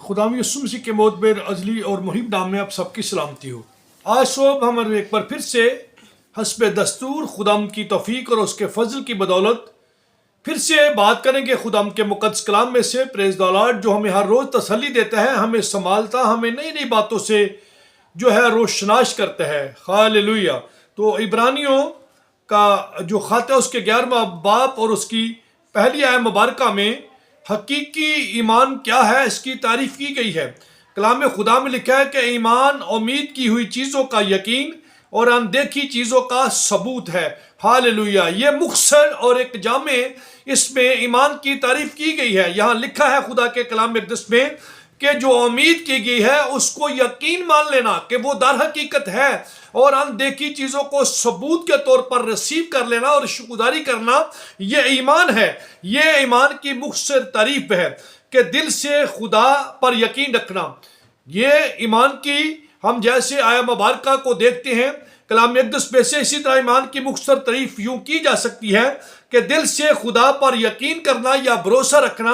खुदाम यीशु मसीह के मोतबर अजली और मुहिब नाम में आप सबकी सलामती हो। आज सुबह हम एक बार फिर से हस्ब दस्तूर खुदाम की तौफीक और उसके फजल की बदौलत फिर से बात करेंगे खुदाम के मुक़द्दस कलाम में से। प्रेज़ द लॉर्ड, जो हमें हर रोज़ तसल्ली देता है, हमें संभालता, हमें नई नई बातों से जो है रोशनाश करता है। हालेलुया। तो इब्रानियों का जो ख़त है उसके 11वां बाब और उसकी पहली आयत मुबारका में हकीकी ईमान क्या है इसकी तारीफ की गई है। कलाम खुदा में लिखा है कि ईमान उम्मीद की हुई चीज़ों का यकीन और अनदेखी चीज़ों का सबूत है। हालेलुया। ये मुख्तसर और एक जामे इसमें ईमान की तारीफ की गई है। यहाँ लिखा है खुदा के कलाम मुक़द्दस में कि जो उम्मीद की गई है उसको यकीन मान लेना कि वो दर हकीकत है, और अनदेखी चीज़ों को सबूत के तौर पर रिसीव कर लेना और शुक्रगुजारी करना, ये ईमान है। ये ईमान की मुख्तसर तारीफ है कि दिल से खुदा पर यकीन रखना। ये ईमान की हम जैसे आया मुबारका को देखते हैं कलाम मुक़द्दस में से, इसी तरह ईमान की मुख्तसर तारीफ यूं की जा सकती है कि दिल से खुदा पर यकीन करना या भरोसा रखना,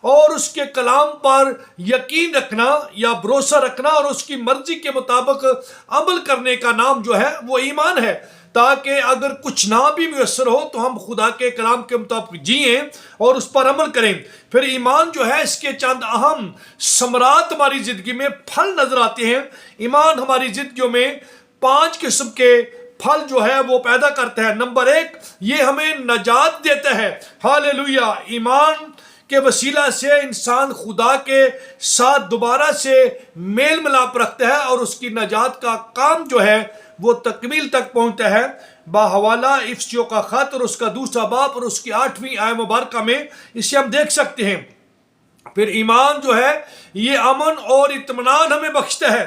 और उसके कलाम पर यकीन रखना या भरोसा रखना और उसकी मर्जी के मुताबिक अमल करने का नाम जो है वो ईमान है। ताकि अगर कुछ ना भी मुयस्सर हो तो हम खुदा के कलाम के मुताबिक जिएं और उस पर अमल करें। फिर ईमान जो है इसके चंद अहम समरात हमारी ज़िंदगी में फल नजर आते हैं। ईमान हमारी ज़िंदगियों में 5 किस्म के फल जो है वो पैदा करता है। नंबर 1, ये हमें नजात देता है। हालेलुया। ईमान के वसीला से इंसान खुदा के साथ दोबारा से मेल मिलाप रखता है और उसकी नजात का काम जो है वो तकमील तक पहुंचता है। बाहवाला इफ्सियों का खत और उसका 2 बाब और उसकी 8वीं आयत मुबारका में इसे हम देख सकते हैं। फिर ईमान जो है ये अमन और इत्मीनान हमें बख्शता है।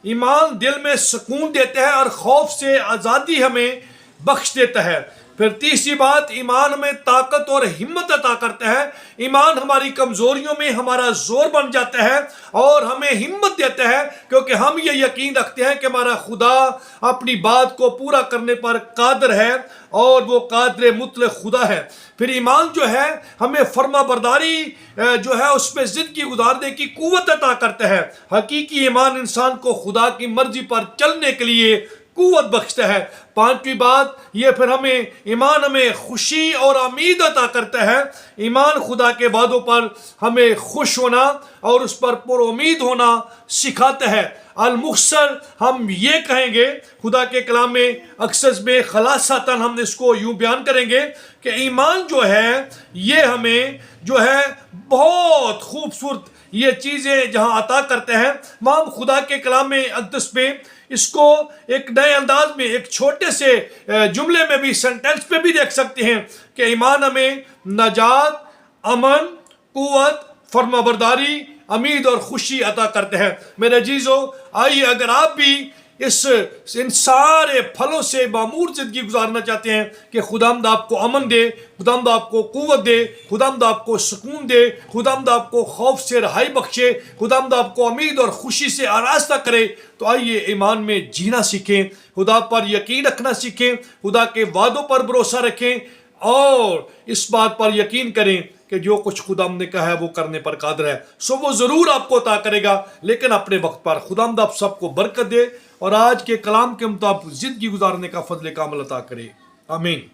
ईमान दिल में सुकून देता है और खौफ से आज़ादी हमें बख्श देता है। फिर तीसरी बात, ईमान हमें ताकत और हिम्मत अता करता है। ईमान हमारी कमज़ोरियों में हमारा जोर बन जाता है और हमें हिम्मत देता है, क्योंकि हम ये यकीन रखते हैं कि हमारा खुदा अपनी बात को पूरा करने पर कादिर है और वो कादिर मुतलक खुदा है। फिर ईमान जो है हमें फर्मा बरदारी जो है उसमें ज़िंदगी गुजारने की कुव्वत अता करता है। हकीकी ईमान इंसान को खुदा की मर्जी पर चलने के लिए कुव्वत बख्शता है। 5वीं बात, ये फिर ईमान हमें खुशी और उम्मीद अता करता है। ईमान खुदा के वादों पर हमें खुश होना और उस पर पुरुम्मीद होना सिखाता है। अल-मुख्तसर हम ये कहेंगे खुदा के कलाम में अक्सर में खलासतन हम इसको यूं बयान करेंगे कि ईमान जो है ये हमें जो है बहुत खूबसूरत ये चीज़ें जहाँ अता करते हैं, वहाँ हम खुदा के कलाम में अक़दस में इसको एक नए अंदाज में एक छोटे से जुमले में भी, सेंटेंस पे भी देख सकते हैं कि ईमान हमें नजात, अमन, कुव्वत, फर्माबरदारी, उम्मीद और खुशी अता करते हैं। मेरे अजीजों, आइए अगर आप भी इन सारे फलों से मामूर ज़िंदगी गुजारना चाहते हैं कि खुदावंद आपको अमन दे, खुदावंद आपको कुव्वत दे, खुदावंद आपको सुकून दे, खुदावंद आपको खौफ से रहाई बख्शे, खुदावंद आपको उम्मीद और खुशी से आरास्ता करे, तो आइए ईमान में जीना सीखें, खुदा पर यकीन रखना सीखें, खुदा के वादों पर भरोसा रखें और इस बात पर यकीन करें कि जो कुछ खुदावंद ने कहा है वो करने पर कादिर है। सो वो ज़रूर आपको अता करेगा, लेकिन अपने वक्त पर। खुदावंद आप सबको बरकत दे और आज के कलाम के मुताबिक ज़िंदगी गुजारने का फजल कामिल अता करे। आमीन।